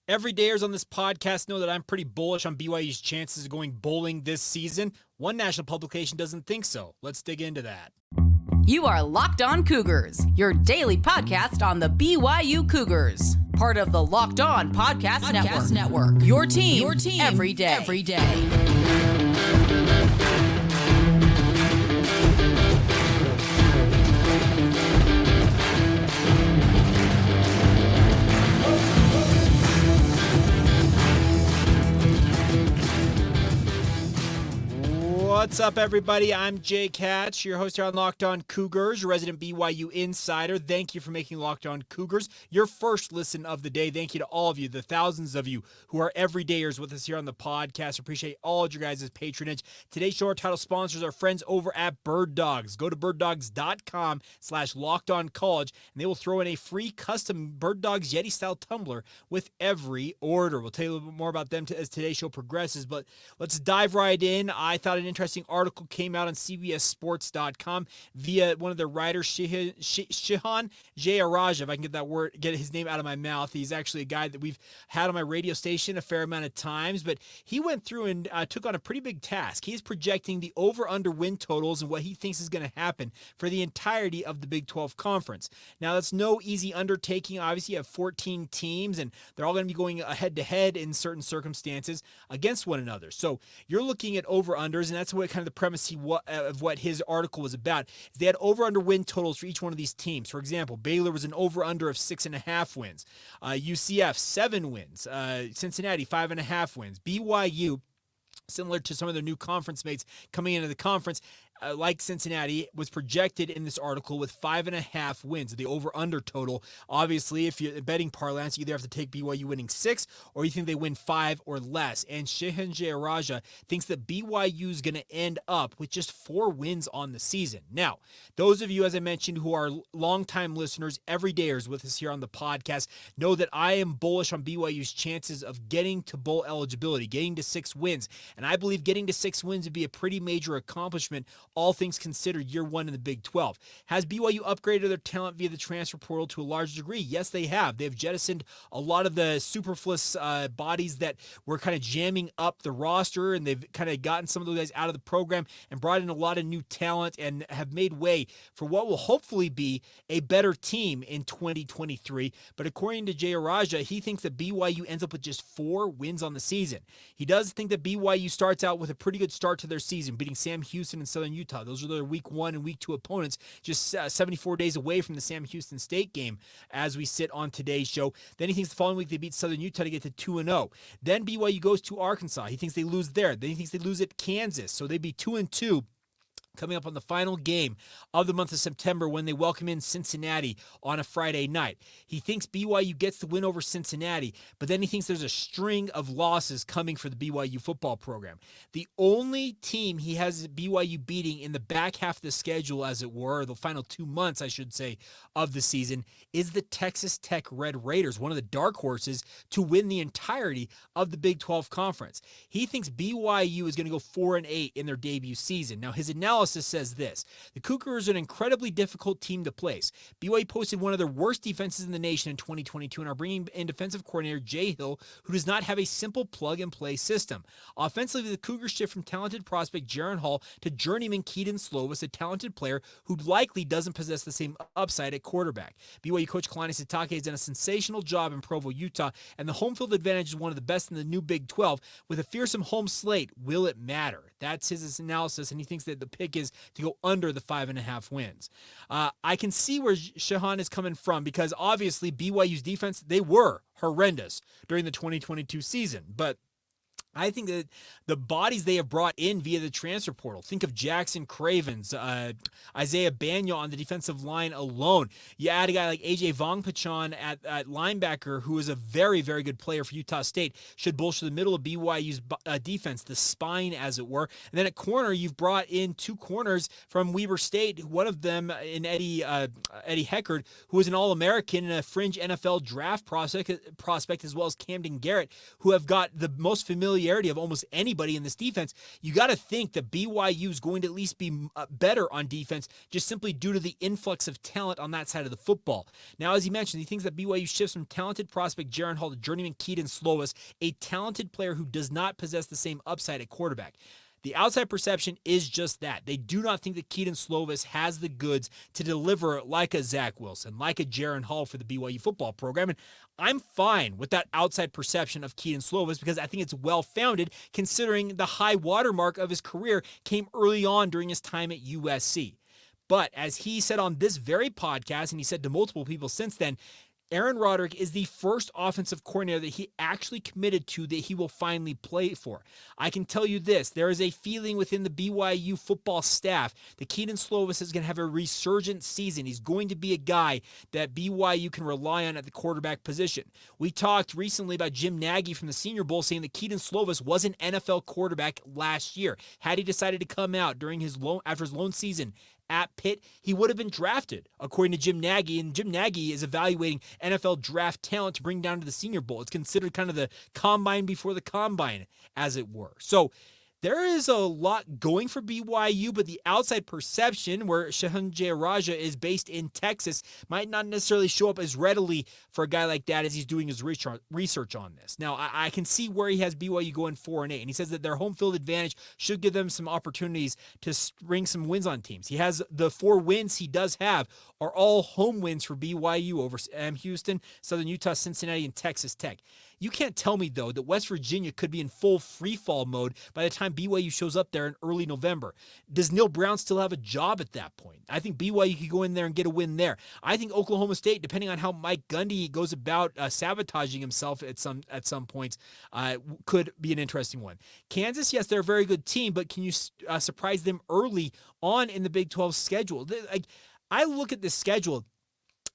Everydayers on this podcast know that I'm pretty bullish on BYU's chances of going bowling this season. One national publication doesn't think so. Let's dig into that. You are Locked On Cougars, your daily podcast on the BYU Cougars. Part of the Locked On Podcast Network. Your team every day. What's up, everybody? I'm Jake Hatch, your host here on Locked On Cougars, your resident BYU insider. Thank you for making Locked On Cougars your first listen of the day. Thank you to all of you, the thousands of you who are everydayers with us here on the podcast. Appreciate all of your guys' patronage. Today's show, our title sponsors are friends over at Bird Dogs. Go to birddogs.com/LockedOnCollege, and they will throw in a free custom Bird Dogs Yeti-style tumbler with every order. We'll tell you a little bit more about them as today's show progresses, but let's dive right in. I thought an interesting article came out on CBS Sports.com via one of their writers, Shihan Jayaraja, if I can get his name out of my mouth. He's actually a guy that we've had on my radio station a fair amount of times, but he went through and took on a pretty big task. He's projecting the over-under win totals and what he thinks is going to happen for the entirety of the Big 12 Conference. Now, that's no easy undertaking. Obviously, you have 14 teams, and they're all going to be going head-to-head in certain circumstances against one another. So you're looking at over-unders, and that's what kind of the premise of what his article was about. They had over-under win totals for each one of these teams. For example, Baylor was an over-under of 6.5 wins. UCF, 7 wins. Cincinnati, 5.5 wins. BYU, similar to some of their new conference mates coming into the conference, like Cincinnati, was projected in this article with 5.5 wins, the over-under total. Obviously, if you're betting parlance, you either have to take BYU winning 6 or you think they win 5 or less. And Shihan Jayaraja thinks that BYU is going to end up with just 4 wins on the season. Now, those of you, as I mentioned, who are longtime listeners, everydayers with us here on the podcast, know that I am bullish on BYU's chances of getting to bowl eligibility, getting to 6 wins. And I believe getting to 6 wins would be a pretty major accomplishment, all things considered, year one in the Big 12. Has BYU upgraded their talent via the transfer portal to a large degree? Yes, they have. They've jettisoned a lot of the superfluous bodies that were kind of jamming up the roster, and they've kind of gotten some of those guys out of the program and brought in a lot of new talent and have made way for what will hopefully be a better team in 2023. But according to Jayaraja, he thinks that BYU ends up with just 4 wins on the season. He does think that BYU starts out with a pretty good start to their season, beating Sam Houston and Southern Utah. Those are their week 1 and week 2 opponents, just 74 days away from the Sam Houston State game as we sit on today's show. Then he thinks the following week they beat Southern Utah to get to 2-0. Then BYU goes to Arkansas. He thinks they lose there. Then he thinks they lose at Kansas. So they'd be 2-2. Coming up on the final game of the month of September when they welcome in Cincinnati on a Friday night. He thinks BYU gets the win over Cincinnati, but then he thinks there's a string of losses coming for the BYU football program. The only team he has BYU beating in the back half of the schedule, as it were, the final 2 months, I should say, of the season, is the Texas Tech Red Raiders, one of the dark horses to win the entirety of the Big 12 Conference. He thinks BYU is going to go 4-8 in their debut season. Now, his analysis says this: the Cougars are an incredibly difficult team to place. BYU posted one of their worst defenses in the nation in 2022 and are bringing in defensive coordinator Jay Hill, who does not have a simple plug-and-play system. Offensively, the Cougars shift from talented prospect Jaron Hall to journeyman Keaton Slovis, a talented player who likely doesn't possess the same upside at quarterback. BYU coach Kalani Sitake has done a sensational job in Provo, Utah, and the home field advantage is one of the best in the new Big 12. With a fearsome home slate, will it matter? That's his analysis, and he thinks that the pick is to go under the 5.5 wins. I can see where Shahan is coming from, because obviously BYU's defense, they were horrendous during the 2022 season, but I think that the bodies they have brought in via the transfer portal, think of Jackson Cravens, Isaiah Banyol on the defensive line alone. You add a guy like AJ Vongpachon at linebacker, who is a very, very good player for Utah State, should bolster the middle of BYU's defense, the spine, as it were. And then at corner, you've brought in 2 corners from Weber State, one of them in Eddie Heckard, who is an All-American and a fringe NFL draft prospect, as well as Camden Garrett, who have got the most familiarity familiarity of almost anybody in this defense, you got to think that BYU is going to at least be better on defense just simply due to the influx of talent on that side of the football. Now, as he mentioned, he thinks that BYU shifts from talented prospect Jaron Hall to journeyman Keaton Slovis, a talented player who does not possess the same upside at quarterback. The outside perception is just that. They do not think that Keaton Slovis has the goods to deliver like a Zach Wilson, like a Jaron Hall for the BYU football program. And I'm fine with that outside perception of Keaton Slovis because I think it's well-founded considering the high watermark of his career came early on during his time at USC. But as he said on this very podcast, and he said to multiple people since then, Aaron Roderick is the first offensive coordinator that he actually committed to that he will finally play for. I can tell you this, there is a feeling within the BYU football staff that Keaton Slovis is going to have a resurgent season. He's going to be a guy that BYU can rely on at the quarterback position. We talked recently about Jim Nagy from the Senior Bowl saying that Keaton Slovis was an NFL quarterback last year. Had he decided to come out after his lone season at Pitt, he would have been drafted, according to Jim Nagy, and Jim Nagy is evaluating NFL draft talent to bring down to the Senior Bowl. It's considered kind of the combine before the combine, as it were. So there is a lot going for BYU, but the outside perception, where Shehan Jayaraja is based in Texas, might not necessarily show up as readily for a guy like that as he's doing his research on this. Now, I can see where he has BYU going 4-8, and he says that their home field advantage should give them some opportunities to bring some wins on teams. He has the 4 wins he does have are all home wins for BYU over Houston, Southern Utah, Cincinnati, and Texas Tech. You can't tell me, though, that West Virginia could be in full freefall mode by the time BYU shows up there in early November. Does Neil Brown still have a job at that point? I think BYU could go in there and get a win there. I think Oklahoma State, depending on how Mike Gundy goes about sabotaging himself at some points, could be an interesting one. Kansas, yes, they're a very good team, but can you surprise them early on in the Big 12 schedule? I look at this schedule,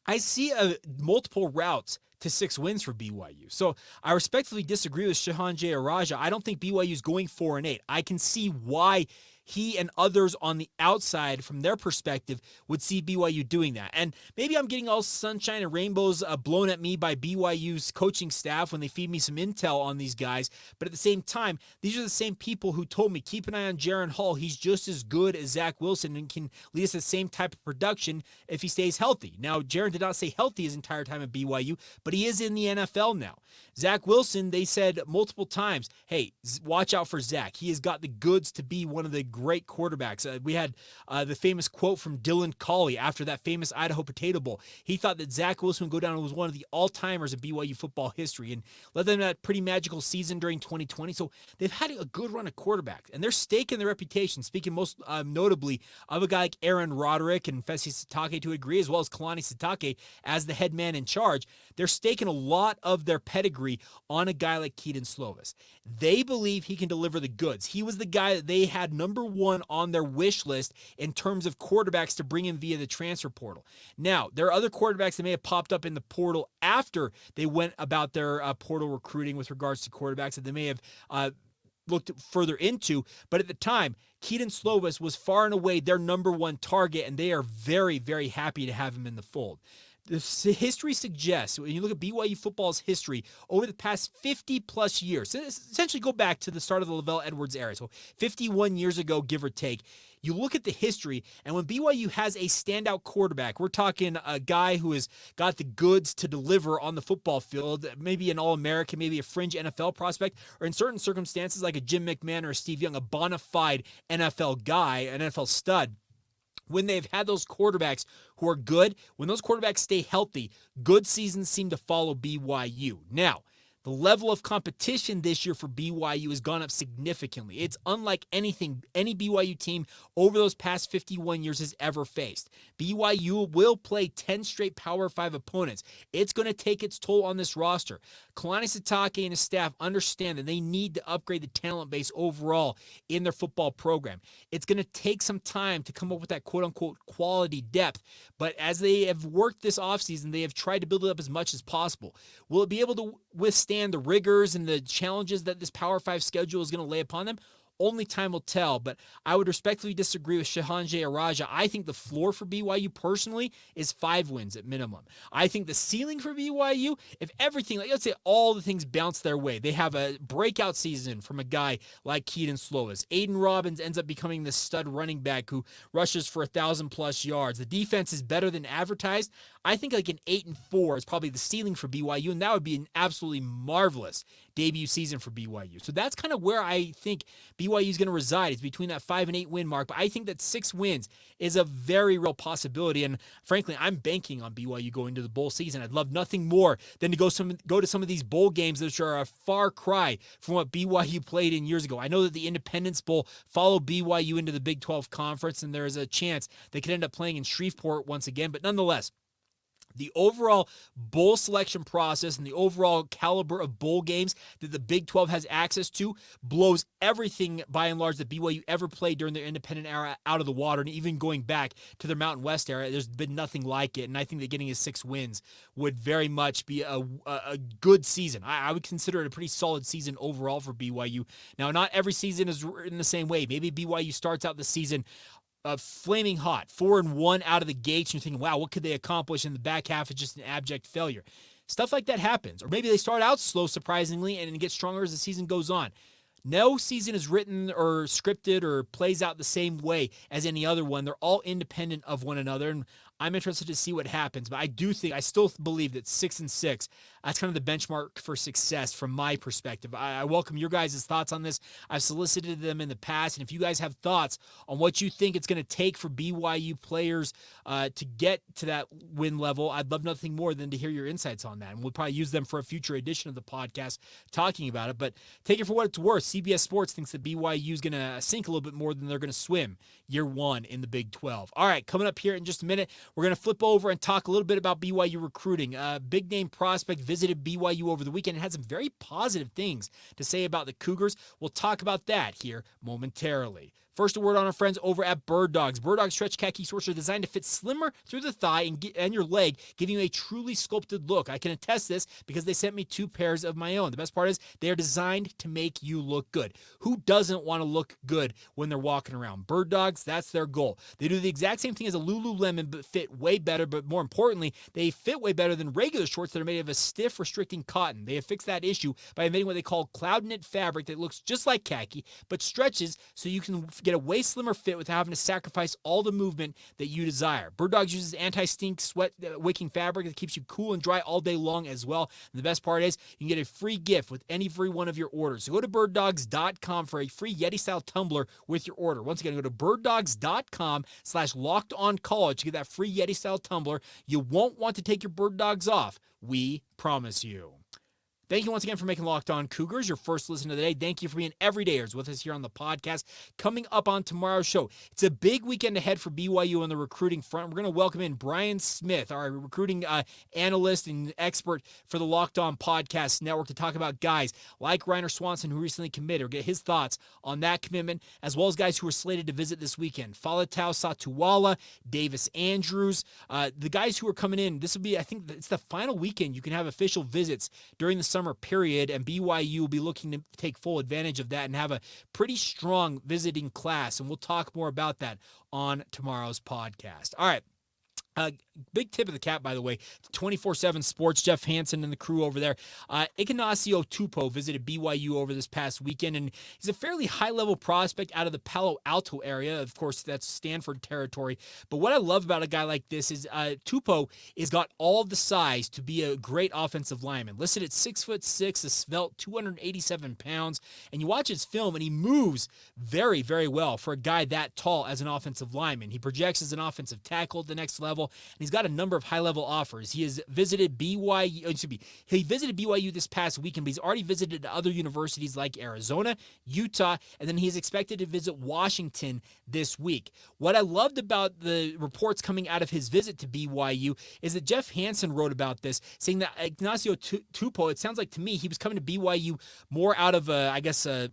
I see multiple routes to 6 wins for BYU. So I respectfully disagree with Shehan Jayaraja. I don't think BYU is going 4-8. I can see why he and others on the outside, from their perspective, would see BYU doing that. And maybe I'm getting all sunshine and rainbows blown at me by BYU's coaching staff when they feed me some intel on these guys. But at the same time, these are the same people who told me, keep an eye on Jaron Hall. He's just as good as Zach Wilson and can lead us to the same type of production if he stays healthy. Now, Jaron did not stay healthy his entire time at BYU, but he is in the NFL now. Zach Wilson, they said multiple times, hey, watch out for Zach. He has got the goods to be one of the great quarterbacks. We had the famous quote from Dylan Collie after that famous Idaho Potato Bowl. He thought that Zach Wilson would go down as one of the all-timers in BYU football history, and led them to that pretty magical season during 2020. So they've had a good run of quarterbacks, and they're staking their reputation, speaking most notably of a guy like Aaron Roderick and Fesi Sitake to a degree, as well as Kalani Sitake as the head man in charge. They're staking a lot of their pedigree on a guy like Keaton Slovis. They believe he can deliver the goods. He was the guy that they had number 1 on their wish list in terms of quarterbacks to bring in via the transfer portal. Now, there are other quarterbacks that may have popped up in the portal after they went about their portal recruiting with regards to quarterbacks that they may have looked further into, but at the time, Keaton Slovis was far and away their number 1 target, and they are very, very happy to have him in the fold. The history suggests, when you look at BYU football's history over the past 50-plus years, essentially go back to the start of the Lavelle Edwards era, so 51 years ago, give or take, you look at the history, and when BYU has a standout quarterback, we're talking a guy who has got the goods to deliver on the football field, maybe an All-American, maybe a fringe NFL prospect, or in certain circumstances like a Jim McMahon or a Steve Young, a bona fide NFL guy, an NFL stud. When they've had those quarterbacks who are good, when those quarterbacks stay healthy, good seasons seem to follow BYU. Now, the level of competition this year for BYU has gone up significantly. It's unlike anything any BYU team over those past 51 years has ever faced. BYU will play 10 straight Power 5 opponents. It's going to take its toll on this roster. Kalani Sitake and his staff understand that they need to upgrade the talent base overall in their football program. It's going to take some time to come up with that quote-unquote quality depth, but as they have worked this offseason, they have tried to build it up as much as possible. Will it be able to withstand the rigors and the challenges that this Power 5 schedule is going to lay upon them? Only time will tell, but I would respectfully disagree with Shahanje Araja. I think the floor for BYU personally is 5 wins at minimum. I think the ceiling for BYU, if everything, like let's say all the things bounce their way, they have a breakout season from a guy like Keaton Slovis. Aiden Robbins ends up becoming the stud running back who rushes for 1,000+ yards. The defense is better than advertised. I think like an 8-4 is probably the ceiling for BYU, and that would be an absolutely marvelous debut season for BYU. So that's kind of where I think BYU is going to reside. It's between that 5-8 win mark, but I think that 6 wins is a very real possibility. And frankly, I'm banking on BYU going to the bowl season. I'd love nothing more than to go to some of these bowl games, which are a far cry from what BYU played in years ago. I know that the Independence Bowl followed BYU into the Big 12 Conference, and there is a chance they could end up playing in Shreveport once again. But nonetheless, the overall bowl selection process and the overall caliber of bowl games that the Big 12 has access to blows everything, by and large, that BYU ever played during their independent era out of the water. And even going back to their Mountain West era, there's been nothing like it. And I think that getting his 6 wins would very much be a good season. I would consider it a pretty solid season overall for BYU. Now, not every season is in the same way. Maybe BYU starts out the season flaming hot, 4-1 out of the gates, and you're thinking, wow, what could they accomplish in the back half? It's just an abject failure. Stuff like that happens. Or maybe they start out slow, surprisingly, and it gets stronger as the season goes on. No season is written or scripted or plays out the same way as any other one. They're all independent of one another, and I'm interested to see what happens. But I still believe that 6-6, that's kind of the benchmark for success from my perspective. I welcome your guys' thoughts on this. I've solicited them in the past, and if you guys have thoughts on what you think it's going to take for BYU players to get to that win level, I'd love nothing more than to hear your insights on that. And we'll probably use them for a future edition of the podcast talking about it. But take it for what it's worth. CBS Sports thinks that BYU is going to sink a little bit more than they're going to swim year 1 in the Big 12. All right, coming up here in just a minute, we're going to flip over and talk a little bit about BYU recruiting. Big name prospect visited BYU over the weekend and had some very positive things to say about the Cougars. We'll talk about that here momentarily. First, a word on our friends over at Bird Dogs. Bird Dogs stretch khaki shorts are designed to fit slimmer through the thigh and your leg, giving you a truly sculpted look. I can attest this because they sent me 2 pairs of my own. The best part is they are designed to make you look good. Who doesn't want to look good when they're walking around? Bird Dogs, that's their goal. They do the exact same thing as a Lululemon, but fit way better. But more importantly, they fit way better than regular shorts that are made of a stiff, restricting cotton. They have fixed that issue by inventing what they call cloud knit fabric that looks just like khaki, but stretches so you can get a way slimmer fit without having to sacrifice all the movement that you desire. Bird Dogs uses anti-stink, sweat-wicking fabric that keeps you cool and dry all day long as well. And the best part is you can get a free gift with every one of your orders. So go to birddogs.com for a free Yeti-style tumbler with your order. Once again, go to birddogs.com/lockedoncollege to get that free Yeti-style tumbler. You won't want to take your Bird Dogs off. We promise you. Thank you once again for making Locked On Cougars your first listen of the day. Thank you for being everydayers with us here on the podcast. Coming up on tomorrow's show, it's a big weekend ahead for BYU on the recruiting front. We're going to welcome in Brian Smith, our recruiting analyst and expert for the Locked On Podcast Network, to talk about guys like Reiner Swanson, who recently committed, or get his thoughts on that commitment, as well as guys who are slated to visit this weekend. Faletau Satuwala, Davis Andrews, the guys who are coming in. This will be, I think, it's the final weekend you can have official visits during the summer period, and BYU will be looking to take full advantage of that and have a pretty strong visiting class, and we'll talk more about that on tomorrow's podcast. All right. Big tip of the cap, by the way, 24/7 Sports, Jeff Hansen and the crew over there. Ikinasio Tupou visited BYU over this past weekend, and he's a fairly high-level prospect out of the Palo Alto area. Of course, that's Stanford territory. But what I love about a guy like this is Tupou has got all the size to be a great offensive lineman. Listed at 6'6", a svelte, 287 pounds. And you watch his film, and he moves very, very well for a guy that tall as an offensive lineman. He projects as an offensive tackle at the next level, and he's got a number of high-level offers. He has visited BYU, he visited BYU this past weekend, but he's already visited other universities like Arizona, Utah, and then he's expected to visit Washington this week. What I loved about the reports coming out of his visit to BYU is that Jeff Hansen wrote about this, saying that Ikinasio Tupou, it sounds like to me, he was coming to BYU more out of,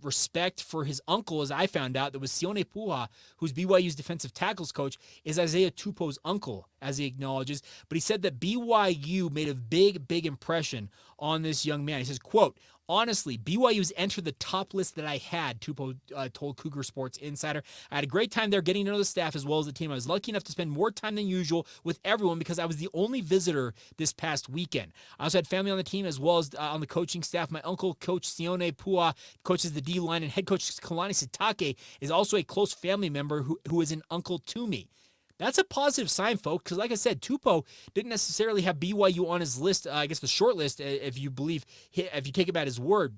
respect for his uncle, as I found out. That was Sione Puha, who's BYU's defensive tackles coach, is Isaiah Tupou's uncle. as he acknowledges, but he said that BYU made a big impression on this young man. He says, quote, honestly, BYU's entered the top list that I had, Tupou told Cougars Sports Insider. I had a great time there getting to know the staff as well as the team. I was lucky enough to spend more time than usual with everyone because I was the only visitor this past weekend. I also had family on the team as well as on the coaching staff. My uncle, Coach Sione Pua, coaches the D-line, and head coach Kalani Sitake is also a close family member who is an uncle to me. That's a positive sign, folks, because like I said, Tupou didn't necessarily have BYU on his list, I guess the short list, if you take him at his word,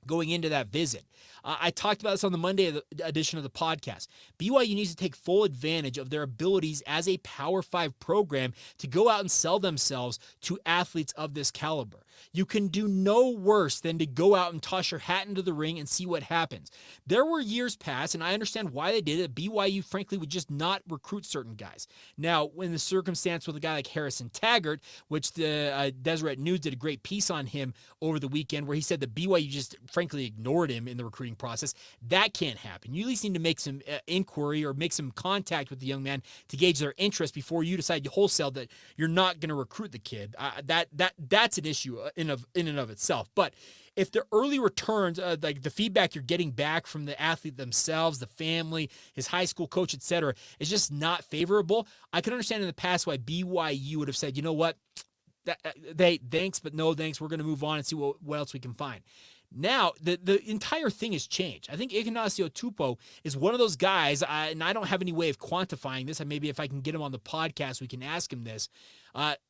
going into that visit. I talked about this on the Monday edition of the podcast. BYU needs to take full advantage of their abilities as a Power 5 program to go out and sell themselves to athletes of this caliber. You can do no worse than to go out and toss your hat into the ring and see what happens. There were years past, and I understand why they did it. BYU, frankly, would just not recruit certain guys. Now, when the circumstance with a guy like Harrison Taggart, which the Deseret News did a great piece on him over the weekend, where he said that BYU just, frankly, ignored him in the recruiting process, that can't happen. You at least need to make some inquiry or make some contact with the young man to gauge their interest before you decide wholesale that you're not going to recruit the kid. That's an issue in and of itself. But if the early returns, like the feedback you're getting back from the athlete themselves, the family, his high school coach, etc., is just not favorable, I can understand in the past why BYU would have said, you know what, thanks, but no thanks. We're going to move on and see what else we can find. Now, the entire thing has changed. I think Ikinasio Tupou is one of those guys, and I don't have any way of quantifying this, and maybe if I can get him on the podcast, we can ask him this,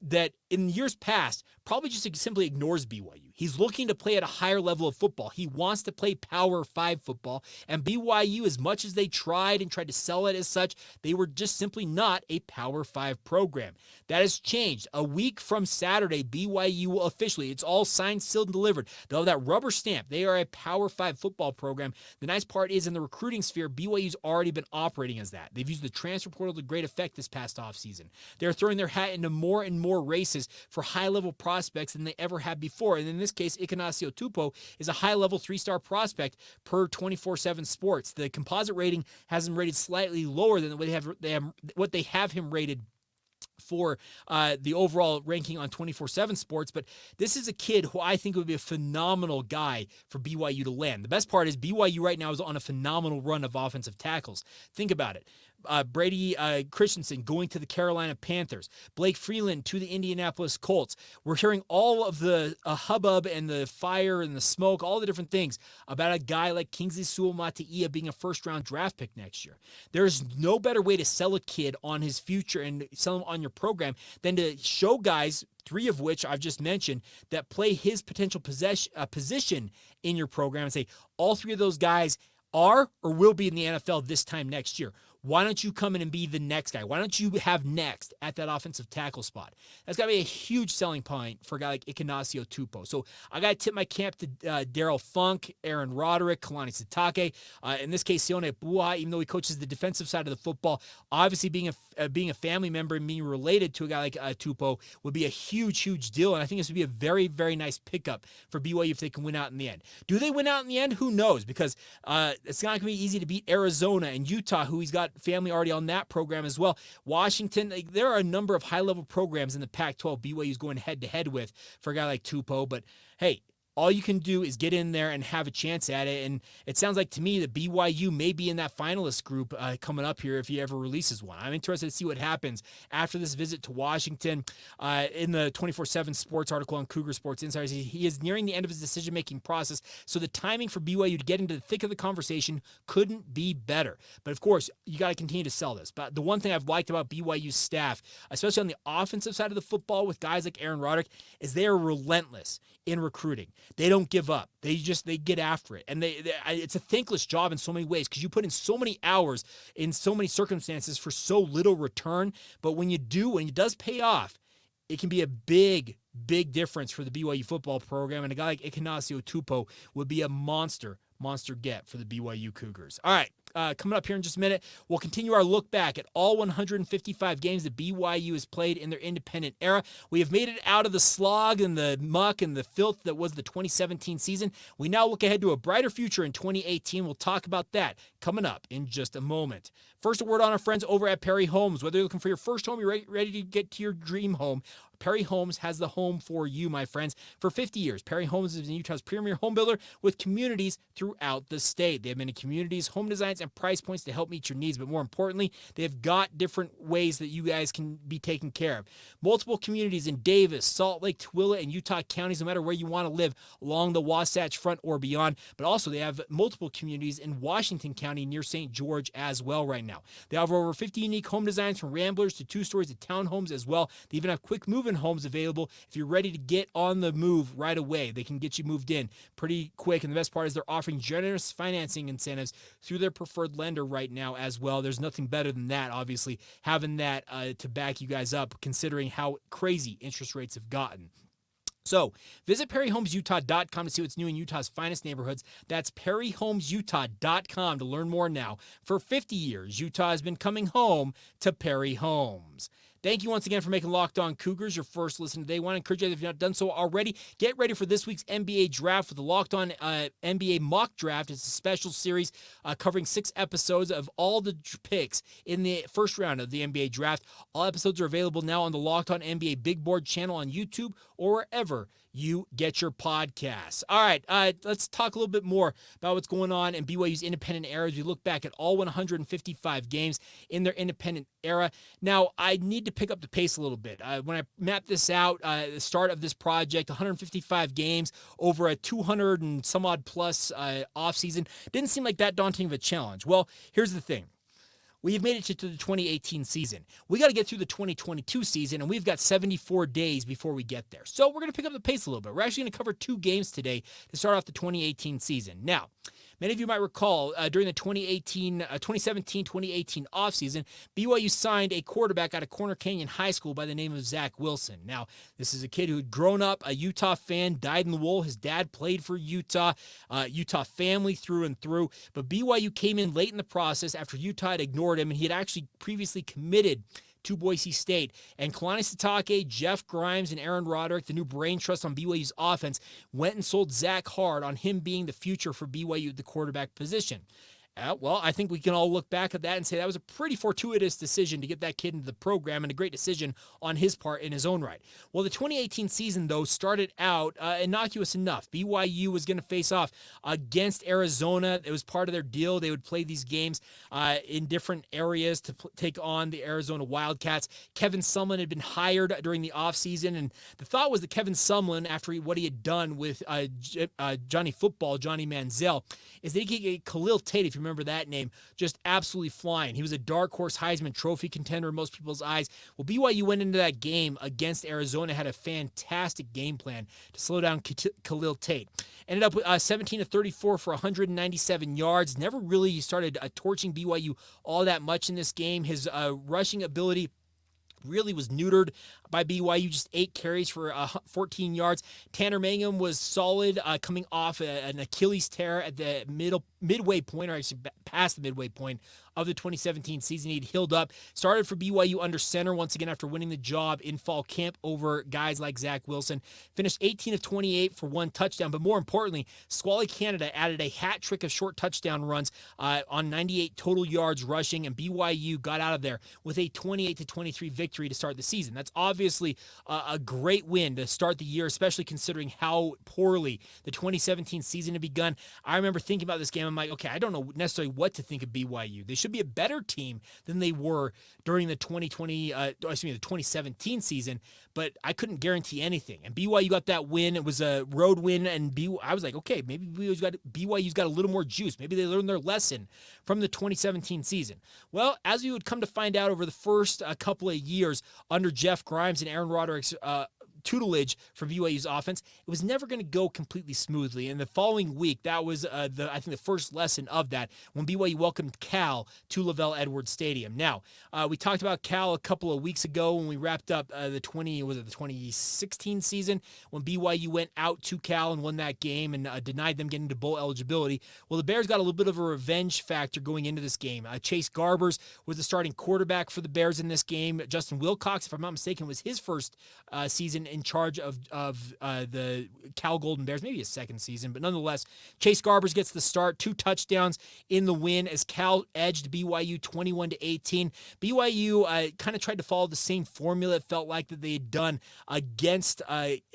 that in years past probably just simply ignores BYU. He's looking to play at a higher level of football. He wants to play Power 5 football, and BYU, as much as they tried to sell it as such, they were just simply not a Power 5 program. That has changed. A week from Saturday, BYU will officially, it's all signed, sealed, and delivered. They'll have that rubber stamp. They are a Power 5 football program. The nice part is in the recruiting sphere, BYU's already been operating as that. They've used the transfer portal to great effect this past offseason. They're throwing their hat into more and more races for high-level prospects than they ever had before. And in this case, Ikinasio Tupou is a high-level 3-star prospect per 24/7 Sports. The composite rating has him rated slightly lower than what they have him rated for the overall ranking on 24/7 Sports, but this is a kid who I think would be a phenomenal guy for BYU to land. The best part is BYU right now is on a phenomenal run of offensive tackles. Think about it. Brady Christensen going to the Carolina Panthers, Blake Freeland to the Indianapolis Colts. We're hearing all of the hubbub and the fire and the smoke, all the different things about a guy like Kingsley Suamataia being a first-round draft pick next year. There's no better way to sell a kid on his future and sell him on your program than to show guys, 3 of which I've just mentioned, that play his potential position in your program and say, all 3 of those guys are or will be in the NFL this time next year. Why don't you come in and be the next guy? Why don't you have next at that offensive tackle spot? That's got to be a huge selling point for a guy like Ikinasio Tupou. So I got to tip my cap to Daryl Funk, Aaron Roderick, Kalani Sitake. In this case, Sione Pua, even though he coaches the defensive side of the football, obviously being a family member and being related to a guy like Tupou would be a huge deal. And I think this would be a very, very nice pickup for BYU if they can win out in the end. Do they win out in the end? Who knows? Because it's not going to be easy to beat Arizona and Utah, who he's got family already on that program as well. Washington, there are a number of high-level programs in the Pac-12 BYU is going head-to-head with for a guy like Tupou. But, hey, all you can do is get in there and have a chance at it. And it sounds like to me that BYU may be in that finalist group coming up here if he ever releases one. I'm interested to see what happens after this visit to Washington. In the 24/7 Sports article on Cougars Sports Insider, he is nearing the end of his decision-making process, so the timing for BYU to get into the thick of the conversation couldn't be better. But, of course, you got to continue to sell this. But the one thing I've liked about BYU's staff, especially on the offensive side of the football with guys like Aaron Roderick, is they are relentless in recruiting. They don't give up. They get after it. And it's a thankless job in so many ways because you put in so many hours in so many circumstances for so little return. But when it does pay off, it can be a big difference for the BYU football program. And a guy like Ikinasio Tupou would be a monster get for the BYU Cougars. All right, coming up here in just a minute, we'll continue our look back at all 155 games that BYU has played in their independent era. We have made it out of the slog and the muck and the filth that was the 2017 season. We now look ahead to a brighter future in 2018. We'll talk about that coming up in just a moment. First, a word on our friends over at Perry Homes. Whether you're looking for your first home, you're ready to get to your dream home, Perry Homes has the home for you, my friends. For 50 years, Perry Homes is Utah's premier home builder with communities throughout the state. They have many communities, home designs, and price points to help meet your needs. But more importantly, they have got different ways that you guys can be taken care of. Multiple communities in Davis, Salt Lake, Tooele, and Utah counties, no matter where you want to live, along the Wasatch Front or beyond. But also, they have multiple communities in Washington County near St. George as well right now. They have over 50 unique home designs from ramblers to 2-stories to townhomes as well. They even have quick move-in homes available if you're ready to get on the move right away. They can get you moved in pretty quick, and the best part is they're offering generous financing incentives through their preferred lender right now as well. There's nothing better than that, obviously, having that to back you guys up, considering how crazy interest rates have gotten. So visit PerryHomesUtah.com to see what's new in Utah's finest neighborhoods. That's PerryHomesUtah.com to learn more now. For 50 years, Utah has been coming home to Perry Homes. Thank you once again for making Locked On Cougars your first listen today. I want to encourage you, if you've not done so already, get ready for this week's NBA draft with the Locked On NBA Mock Draft. It's a special series covering 6 episodes of all the picks in the first round of the NBA draft. All episodes are available now on the Locked On NBA Big Board channel on YouTube or wherever you get your podcasts. All right, let's talk a little bit more about what's going on in BYU's independent era as we look back at all 155 games in their independent era. Now, I need to pick up the pace a little bit. When I mapped this out, the start of this project, 155 games over a 200 and some odd plus offseason, didn't seem like that daunting of a challenge. Well, here's the thing. We have made it to the 2018 season. We got to get through the 2022 season, and we've got 74 days before we get there. So we're going to pick up the pace a little bit. We're actually going to cover 2 games today to start off the 2018 season. Now, many of you might recall during the 2017-2018 offseason, BYU signed a quarterback out of Corner Canyon High School by the name of Zach Wilson. Now, this is a kid who had grown up a Utah fan, dyed in the wool. His dad played for Utah, Utah family through and through. But BYU came in late in the process after Utah had ignored him, and he had actually previously committed to Boise State. And Kalani Sitake, Jeff Grimes, and Aaron Roderick, the new brain trust on BYU's offense, went and sold Zach hard on him being the future for BYU at the quarterback position. Well, I think we can all look back at that and say that was a pretty fortuitous decision to get that kid into the program, and a great decision on his part in his own right. Well, the 2018 season, though, started out innocuous enough. BYU was going to face off against Arizona. It was part of their deal. They would play these games in different areas to take on the Arizona Wildcats. Kevin Sumlin had been hired during the offseason, and the thought was that Kevin Sumlin, after what he had done with Johnny Manziel, is that he could get Khalil Tate, if you remember that name, just absolutely flying. He was a dark horse Heisman Trophy contender in most people's eyes. Well, BYU went into that game against Arizona, had a fantastic game plan to slow down Khalil Tate. Ended up with 17 of 34 for 197 yards. Never really started torching BYU all that much in this game. His rushing ability really was neutered by BYU, just 8 carries for 14 yards. Tanner Mangum was solid, coming off an Achilles tear at the midway point, or actually past the midway point of the 2017 season. He'd healed up, started for BYU under center once again after winning the job in fall camp over guys like Zach Wilson. Finished 18 of 28 for 1 touchdown, but more importantly, Squally Canada added a hat trick of short touchdown runs on 98 total yards rushing, and BYU got out of there with a 28-23 victory to start the season. That's obviously a great win to start the year, especially considering how poorly the 2017 season had begun. I remember thinking about this game. I'm like, okay, I don't know necessarily what to think of BYU. They should be a better team than they were during the 2017 season, but I couldn't guarantee anything. And BYU got that win. It was a road win, and I was like, okay, maybe BYU's got a little more juice. Maybe they learned their lesson from the 2017 season. Well, as we would come to find out over the first couple of years under Jeff Grimes and Aaron Roderick's tutelage for BYU's offense, it was never going to go completely smoothly. And the following week, that was I think the first lesson of that when BYU welcomed Cal to Lavelle Edwards Stadium. Now, we talked about Cal a couple of weeks ago when we wrapped up the 2016 season when BYU went out to Cal and won that game and denied them getting to bowl eligibility. Well, the Bears got a little bit of a revenge factor going into this game. Chase Garbers was the starting quarterback for the Bears in this game. Justin Wilcox, if I'm not mistaken, was his first season in charge of the Cal Golden Bears, maybe his second season, but nonetheless, Chase Garbers gets the start, 2 touchdowns in the win as Cal edged BYU 21-18. BYU kind of tried to follow the same formula it felt like that they had done against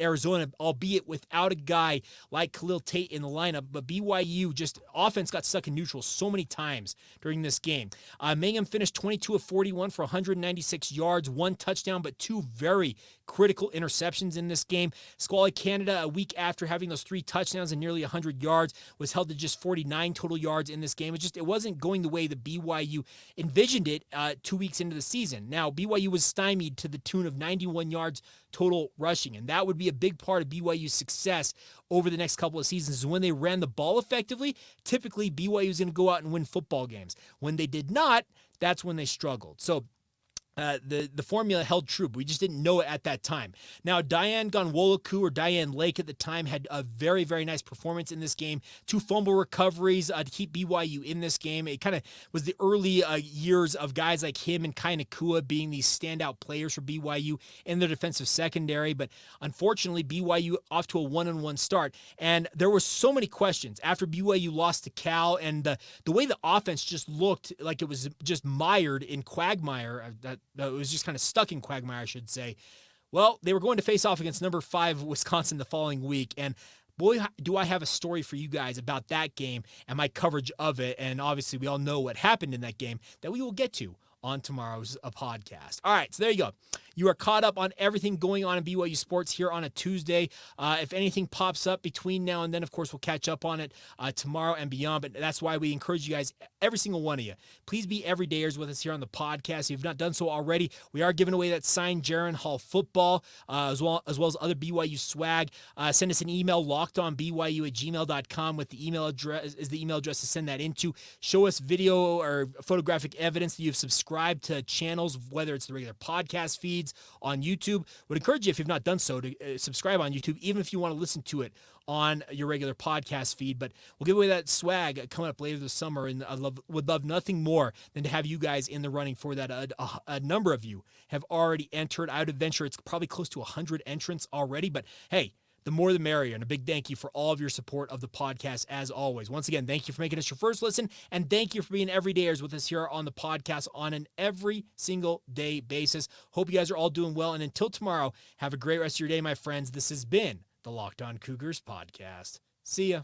Arizona, albeit without a guy like Khalil Tate in the lineup, but BYU just offense got stuck in neutral so many times during this game. Mangum finished 22 of 41 for 196 yards, 1 touchdown, but 2 very critical interceptions in this game. Squally Canada, a week after having those 3 touchdowns and nearly 100 yards, was held to just 49 total yards in this game. It wasn't going the way that BYU envisioned it 2 weeks into the season. Now, BYU was stymied to the tune of 91 yards total rushing, and that would be a big part of BYU's success over the next couple of seasons. When they ran the ball effectively, typically BYU was going to go out and win football games. When they did not, that's when they struggled. So the formula held true, but we just didn't know it at that time. Now, Diane Gonwoloku, or Diane Lake at the time, had a very, very nice performance in this game. 2 fumble recoveries to keep BYU in this game. It kind of was the early years of guys like him and Kai Nakua being these standout players for BYU in their defensive secondary, but unfortunately, BYU off to a 1-1 start, and there were so many questions after BYU lost to Cal, and the way the offense just looked like it was just mired in quagmire, it was just kind of stuck in quagmire, I should say. Well, they were going to face off against number 5 Wisconsin the following week, and boy, do I have a story for you guys about that game and my coverage of it, and obviously we all know what happened in that game that we will get to on tomorrow's podcast. All right, so there you go. You are caught up on everything going on in BYU sports here on a Tuesday. If anything pops up between now and then, of course, we'll catch up on it tomorrow and beyond. But that's why we encourage you guys, every single one of you, please be everydayers with us here on the podcast. If you've not done so already, we are giving away that signed Jaron Hall football, as well as other BYU swag. Send us an email, lockedonbyu@gmail.com, with the email address to send that into. Show us video or photographic evidence that you've subscribed to channels, whether it's the regular podcast feeds on YouTube. Would encourage you, if you've not done so, to subscribe on YouTube, even if you want to listen to it on your regular podcast feed. But we'll give away that swag coming up later this summer, and would love nothing more than to have you guys in the running for that. A number of you have already entered. I would venture it's probably close to 100 entrants already, but hey, the more the merrier, and a big thank you for all of your support of the podcast as always. Once again, thank you for making us your first listen, and thank you for being everydayers with us here on the podcast on an every single day basis. Hope you guys are all doing well, and until tomorrow, have a great rest of your day, my friends. This has been the Locked On Cougars podcast. See ya.